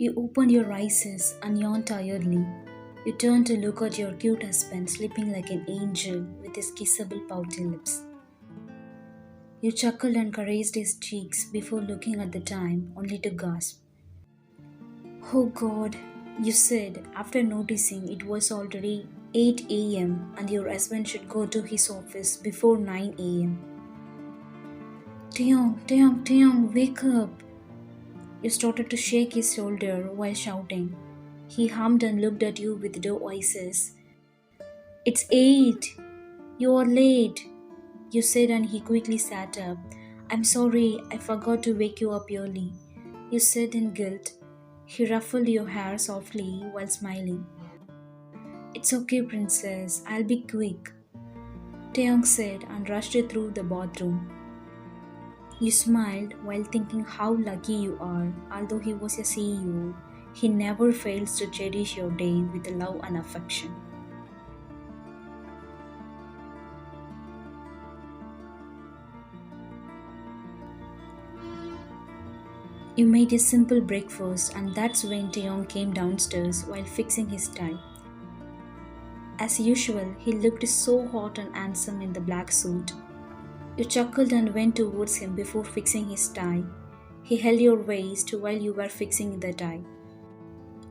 You opened your eyes and yawned tiredly. You turned to look at your cute husband sleeping like an angel with his kissable pouty lips. You chuckled and caressed his cheeks before looking at the time, only to gasp. Oh God, you said after noticing it was already 8 a.m. and your husband should go to his office before 9 a.m. Tiong, Tiong, Tiong, wake up! You started to shake his shoulder while shouting. He hummed and looked at you with doe eyes. It's 8! You are late! You said, and he quickly sat up. I'm sorry, I forgot to wake you up early. You said in guilt. He ruffled your hair softly while smiling. It's okay, princess, I'll be quick, Taeyong said and rushed through the bathroom. You smiled while thinking how lucky you are. Although he was a CEO, he never fails to cherish your day with love and affection. You made a simple breakfast, and that's when Taeyong came downstairs while fixing his tie. As usual, he looked so hot and handsome in the black suit. You chuckled and went towards him before fixing his tie. He held your waist while you were fixing the tie.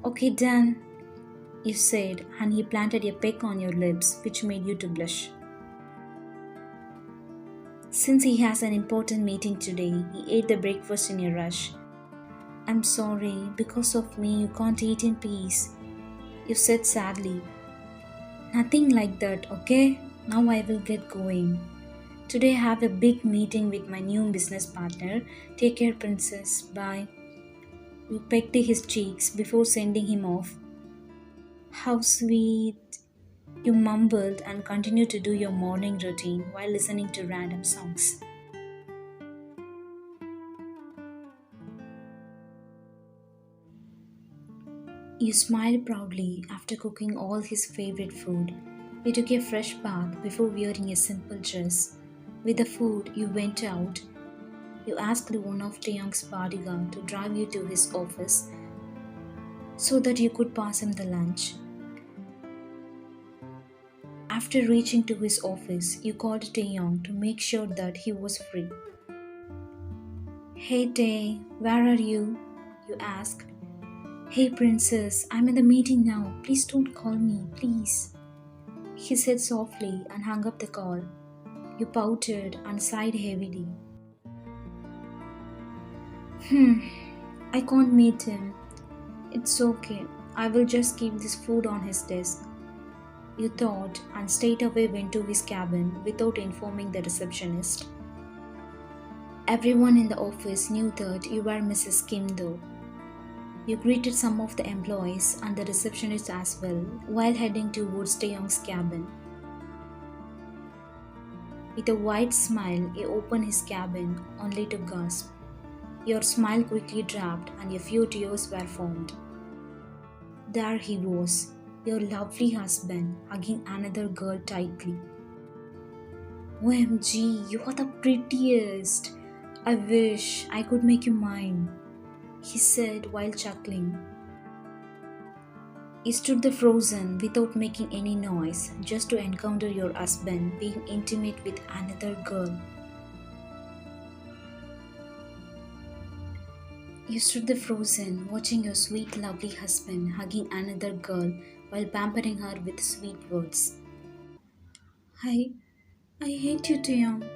Okay, done, you said, and he planted a peck on your lips, which made you to blush. Since he has an important meeting today, he ate the breakfast in a rush. I'm sorry, because of me you can't eat in peace, you said sadly. Nothing like that, okay? Now I will get going. Today I have a big meeting with my new business partner. Take care, princess. Bye. You pecked his cheeks before sending him off. How sweet. You mumbled and continued to do your morning routine while listening to random songs. You smiled proudly after cooking all his favorite food. You took a fresh bath before wearing a simple dress. With the food, you went out. You asked one of Taeyong's bodyguard to drive you to his office so that you could pass him the lunch. After reaching to his office, you called Taeyong to make sure that he was free. Hey Tae, where are you? You asked. Hey princess, I'm in the meeting now. Please don't call me, please. He said softly and hung up the call. You pouted and sighed heavily. I can't meet him. It's okay. I will just keep this food on his desk. You thought and straight away went to his cabin without informing the receptionist. Everyone in the office knew that you were Mrs. Kim though. You greeted some of the employees and the receptionist as well while heading towards Taeyong's cabin. With a wide smile, he opened his cabin only to gasp. Your smile quickly dropped and a few tears were formed. There he was, your lovely husband, hugging another girl tightly. OMG, you are the prettiest. I wish I could make you mine, he said while chuckling. He stood there frozen without making any noise just to encounter your husband being intimate with another girl. You stood there frozen, watching your sweet, lovely husband hugging another girl while pampering her with sweet words. I hate you, Taeyong,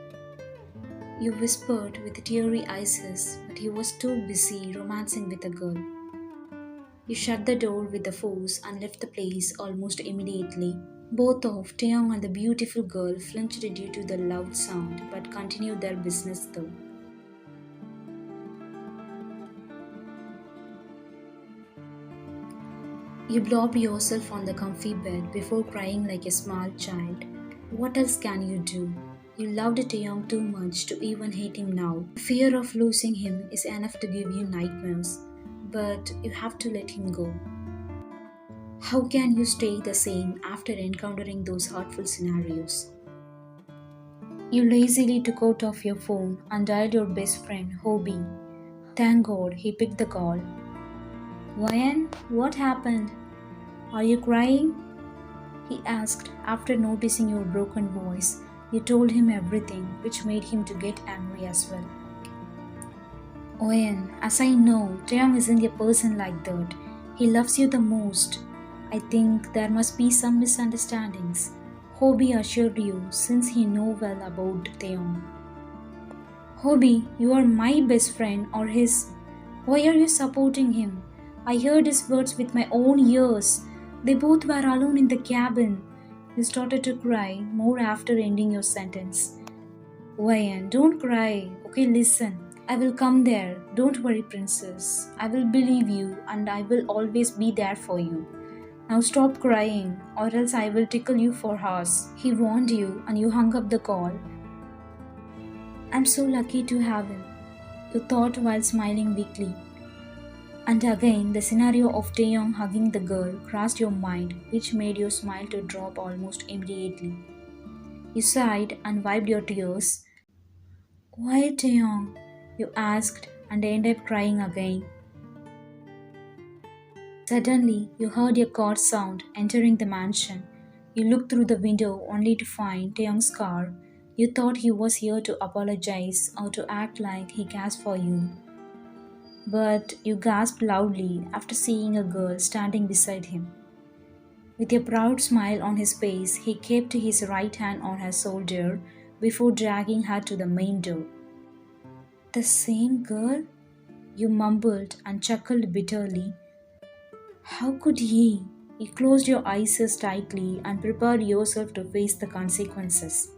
you whispered with teary eyes, but he was too busy romancing with the girl. You shut the door with the force and left the place almost immediately. Both of Taeyong and the beautiful girl flinched due to the loud sound but continued their business though. You blobbed yourself on the comfy bed before crying like a small child. What else can you do? You loved Taeyong too much to even hate him now. The fear of losing him is enough to give you nightmares, but you have to let him go. How can you stay the same after encountering those hurtful scenarios? You lazily took out of your phone and dialed your best friend, Hobie. Thank God he picked the call. Wayan, what happened? Are you crying? He asked after noticing your broken voice. You told him everything, which made him to get angry as well. Owen, as I know, Taeyong isn't a person like that. He loves you the most. I think there must be some misunderstandings. Hobie assured you since he know well about Taeyong. Hobie, you are my best friend or his. Why are you supporting him? I heard his words with my own ears. They both were alone in the cabin. You started to cry more after ending your sentence. Wayan, don't cry. Okay, listen. I will come there. Don't worry, princess. I will believe you and I will always be there for you. Now stop crying, or else I will tickle you for hours. He warned you and you hung up the call. I'm so lucky to have him, you thought while smiling weakly. And again, the scenario of Taeyong hugging the girl crossed your mind, which made your smile to drop almost immediately. You sighed and wiped your tears. Why, Taeyong? You asked and ended up crying again. Suddenly, you heard a car sound entering the mansion. You looked through the window only to find Taeyong's car. You thought he was here to apologize or to act like he cares for you. But you gasped loudly after seeing a girl standing beside him. With a proud smile on his face, he kept his right hand on her shoulder before dragging her to the main door. The same girl? You mumbled and chuckled bitterly. How could he? You closed your eyes tightly and prepared yourself to face the consequences.